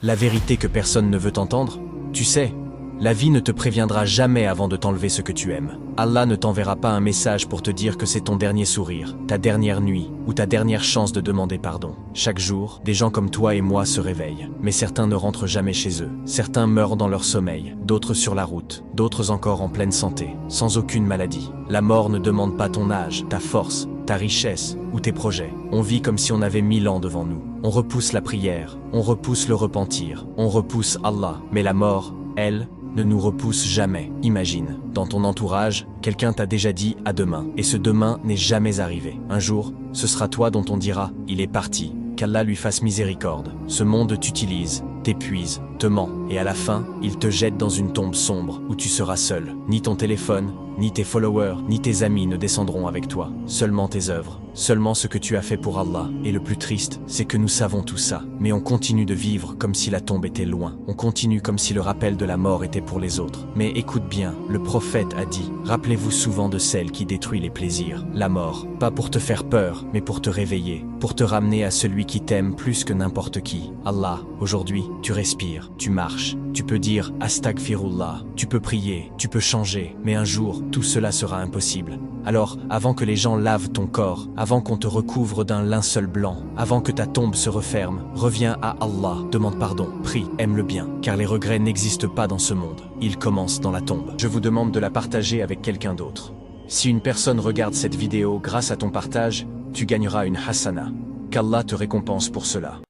La vérité que personne ne veut entendre? Tu sais, la vie ne te préviendra jamais avant de t'enlever ce que tu aimes. Allah ne t'enverra pas un message pour te dire que c'est ton dernier sourire, ta dernière nuit ou ta dernière chance de demander pardon. Chaque jour, des gens comme toi et moi se réveillent, mais certains ne rentrent jamais chez eux. Certains meurent dans leur sommeil, d'autres sur la route, d'autres encore en pleine santé, sans aucune maladie. La mort ne demande pas ton âge, ta force, ta richesse ou tes projets. On vit comme si on avait 1000 ans devant nous. On repousse la prière, on repousse le repentir, on repousse Allah. Mais la mort, elle, ne nous repousse jamais. Imagine, dans ton entourage, quelqu'un t'a déjà dit à demain, et ce demain n'est jamais arrivé. Un jour, ce sera toi dont on dira, il est parti, qu'Allah lui fasse miséricorde. Ce monde t'utilise, t'épuise, te ment, et à la fin, il te jette dans une tombe sombre, où tu seras seul. Ni ton téléphone, ni tes followers, ni tes amis ne descendront avec toi. Seulement tes œuvres, seulement ce que tu as fait pour Allah. Et le plus triste, c'est que nous savons tout ça, mais on continue de vivre comme si la tombe était loin. On continue comme si le rappel de la mort était pour les autres. Mais écoute bien, le prophète a dit, rappelez-vous souvent de celle qui détruit les plaisirs. La mort, pas pour te faire peur, mais pour te réveiller, pour te ramener à celui qui t'aime plus que n'importe qui. Allah, aujourd'hui, tu respires, tu marches, tu peux dire Astaghfirullah, tu peux prier, tu peux changer, mais un jour, tout cela sera impossible. Alors, avant que les gens lavent ton corps, avant qu'on te recouvre d'un linceul blanc, avant que ta tombe se referme, reviens à Allah, demande pardon, prie, aime le bien, car les regrets n'existent pas dans ce monde. Ils commencent dans la tombe. Je vous demande de la partager avec quelqu'un d'autre. Si une personne regarde cette vidéo grâce à ton partage, tu gagneras une hasana. Qu'Allah te récompense pour cela.